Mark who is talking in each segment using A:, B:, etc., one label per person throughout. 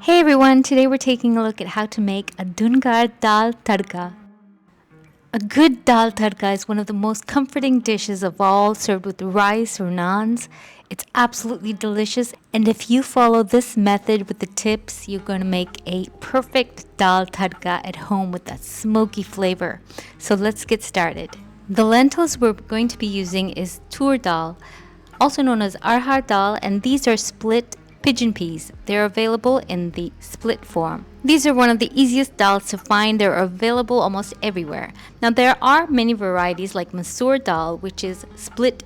A: Hey everyone, today we're taking a look at how to make a Dhungar Dal Tadka. A good Dal Tadka is one of the most comforting dishes of all, served with rice or naans. It's absolutely delicious, and if you follow this method with the tips, you're going to make a perfect Dal Tadka at home with that smoky flavor. So let's get started. The lentils we're going to be using is tur dal, also known as arhar dal, and these are split pigeon peas. They're available in the split form. These are one of the easiest dals to find. They're available almost everywhere. Now there are many varieties like masoor dal, which is split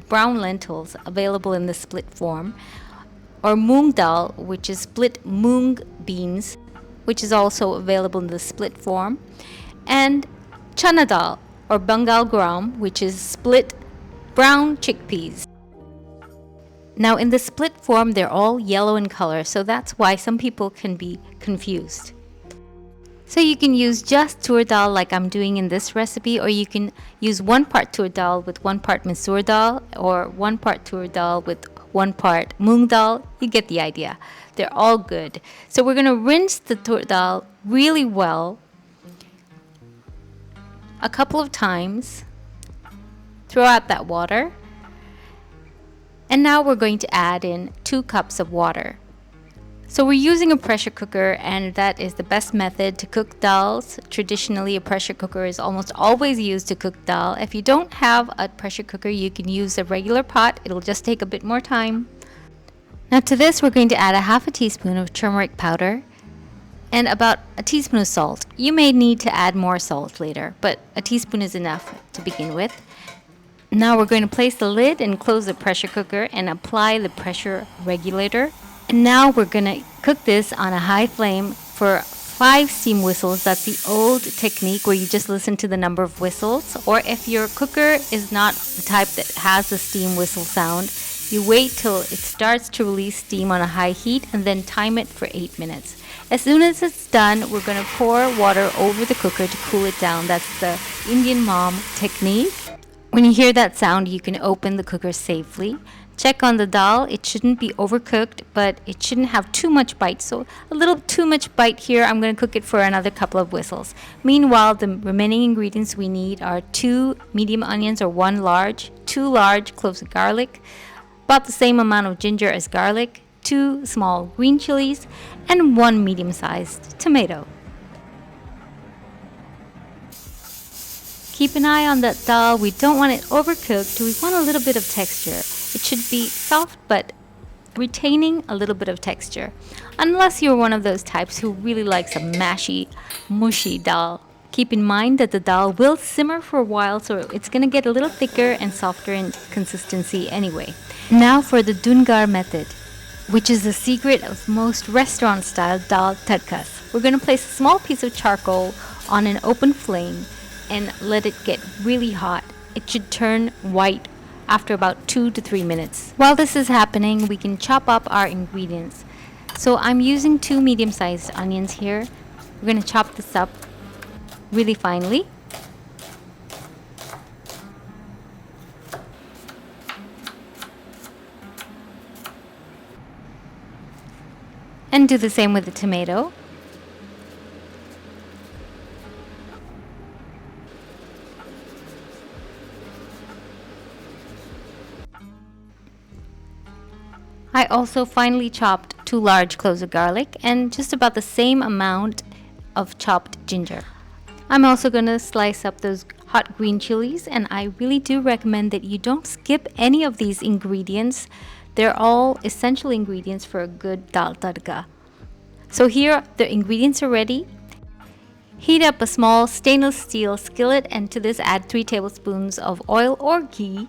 A: brown lentils available in the split form, or moong dal, which is split moong beans, which is also available in the split form, and chana dal or Bengal gram, which is split brown chickpeas. Now in the split form, they're all yellow in color, so that's why some people can be confused. So you can use just tur dal like I'm doing in this recipe, or you can use 1 part tur dal with 1 part masoor dal, or 1 part tur dal with 1 part moong dal. You get the idea. They're all good. So we're going to rinse the tur dal really well a couple of times. Throw out that water. And now we're going to add in 2 cups of water. So we're using a pressure cooker, and that is the best method to cook dals. Traditionally, a pressure cooker is almost always used to cook dal. If you don't have a pressure cooker, you can use a regular pot. It'll just take a bit more time. Now to this, we're going to add a half a teaspoon of turmeric powder and about a teaspoon of salt. You may need to add more salt later, but a teaspoon is enough to begin with. Now we're going to place the lid and close the pressure cooker and apply the pressure regulator. And now we're going to cook this on a high flame for 5 steam whistles. That's the old technique where you just listen to the number of whistles. Or if your cooker is not the type that has the steam whistle sound, you wait till it starts to release steam on a high heat and then time it for 8 minutes. As soon as it's done, we're going to pour water over the cooker to cool it down. That's the Indian mom technique. When you hear that sound, you can open the cooker safely. Check on the dal. It shouldn't be overcooked, but it shouldn't have too much bite. So a little too much bite here. I'm going to cook it for another couple of whistles. Meanwhile, the remaining ingredients we need are 2 medium onions or 1 large, 2 large cloves of garlic, about the same amount of ginger as garlic, 2 small green chilies, and 1 medium-sized tomato. Keep an eye on that dal. We don't want it overcooked. We want a little bit of texture. It should be soft but retaining a little bit of texture. Unless you're one of those types who really likes a mashy, mushy dal. Keep in mind that the dal will simmer for a while, so it's going to get a little thicker and softer in consistency anyway. Now for the Dhungar method, which is the secret of most restaurant-style dal tadkas. We're going to place a small piece of charcoal on an open flame and let it get really hot. It should turn white after about 2 to 3 minutes. While this is happening, we can chop up our ingredients. So I'm using 2 medium-sized onions here. We're going to chop this up really finely. And do the same with the tomato. I also finely chopped 2 large cloves of garlic and just about the same amount of chopped ginger. I'm also going to slice up those hot green chilies, and I really do recommend that you don't skip any of these ingredients. They're all essential ingredients for a good dal tadka. So here the ingredients are ready. Heat up a small stainless steel skillet, and to this add 3 tablespoons of oil or ghee,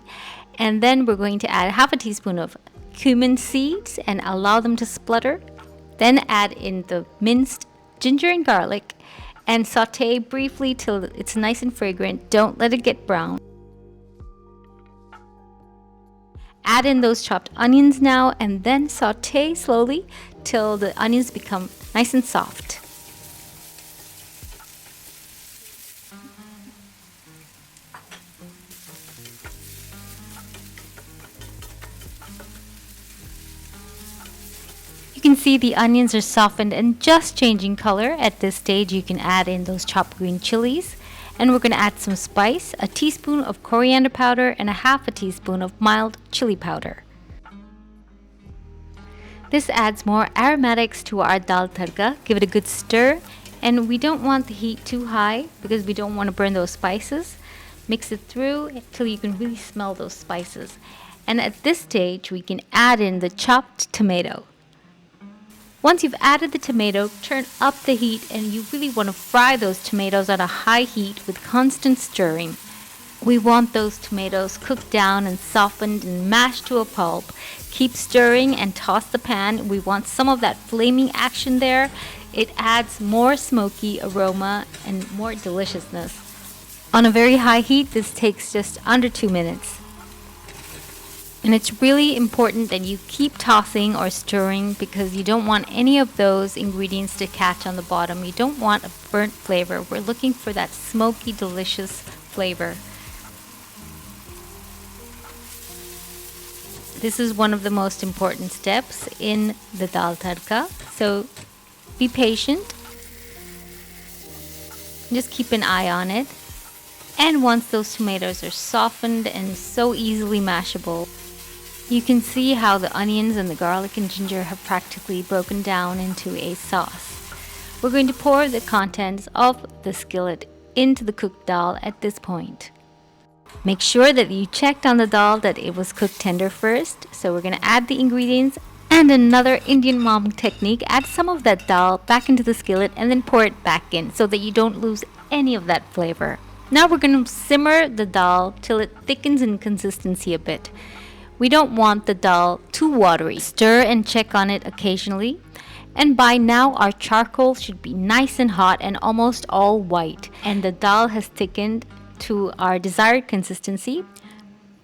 A: and then we're going to add half a teaspoon of cumin seeds and allow them to splutter. Then add in the minced ginger and garlic and saute briefly till it's nice and fragrant. Don't let it get brown. Add in those chopped onions now and then saute slowly till the onions become nice and soft. You can see the onions are softened and just changing color. At this stage, you can add in those chopped green chilies. And we're going to add some spice, a teaspoon of coriander powder and a half a teaspoon of mild chili powder. This adds more aromatics to our dal tadka. Give it a good stir, and we don't want the heat too high because we don't want to burn those spices. Mix it through until you can really smell those spices. And at this stage, we can add in the chopped tomato. Once you've added the tomato, turn up the heat, and you really want to fry those tomatoes at a high heat with constant stirring. We want those tomatoes cooked down and softened and mashed to a pulp. Keep stirring and toss the pan. We want some of that flaming action there. It adds more smoky aroma and more deliciousness. On a very high heat, this takes just under 2 minutes. And it's really important that you keep tossing or stirring because you don't want any of those ingredients to catch on the bottom. You don't want a burnt flavor. We're looking for that smoky, delicious flavor. This is one of the most important steps in the dal tadka. So be patient. Just keep an eye on it. And once those tomatoes are softened and so easily mashable, you can see how the onions and the garlic and ginger have practically broken down into a sauce. We're going to pour the contents of the skillet into the cooked dal at this point. Make sure that you checked on the dal that it was cooked tender first. So we're going to add the ingredients, and another Indian mom technique, add some of that dal back into the skillet and then pour it back in so that you don't lose any of that flavor. Now we're going to simmer the dal till it thickens in consistency a bit. We don't want the dal too watery. Stir and check on it occasionally. And by now our charcoal should be nice and hot and almost all white. And the dal has thickened to our desired consistency.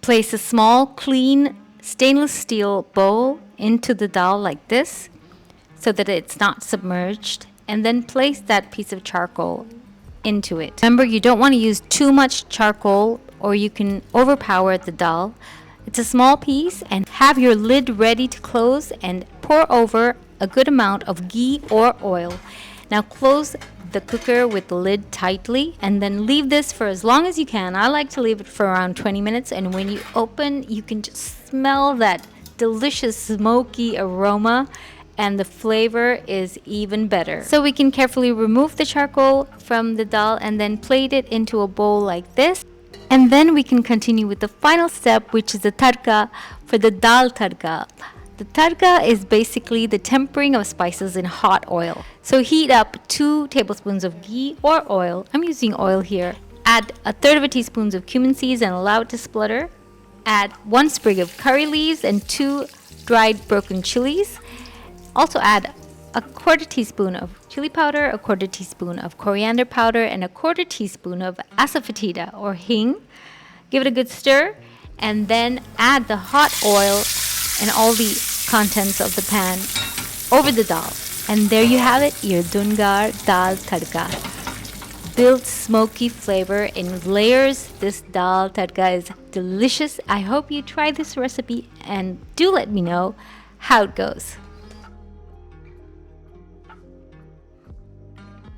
A: Place a small, clean stainless steel bowl into the dal like this so that it's not submerged. And then place that piece of charcoal into it. Remember, you don't want to use too much charcoal or you can overpower the dal. It's a small piece, and have your lid ready to close and pour over a good amount of ghee or oil. Now close the cooker with the lid tightly and then leave this for as long as you can. I like to leave it for around 20 minutes, and when you open, you can just smell that delicious smoky aroma, and the flavor is even better. So we can carefully remove the charcoal from the dal and then plate it into a bowl like this. And then we can continue with the final step, which is the tadka for the dal tadka. The tadka is basically the tempering of spices in hot oil. So heat up 2 tablespoons of ghee or oil. I'm using oil here. Add 1/3 teaspoon of cumin seeds and allow it to splutter. Add 1 sprig of curry leaves and 2 dried broken chilies. Also add 1/4 teaspoon of chili powder, 1/4 teaspoon of coriander powder, and 1/4 teaspoon of asafoetida or hing. Give it a good stir, and then add the hot oil and all the contents of the pan over the dal. And there you have it, your Dhungar dal tadka. Built smoky flavor in layers. This dal tadka is delicious. I hope you try this recipe and do let me know how it goes.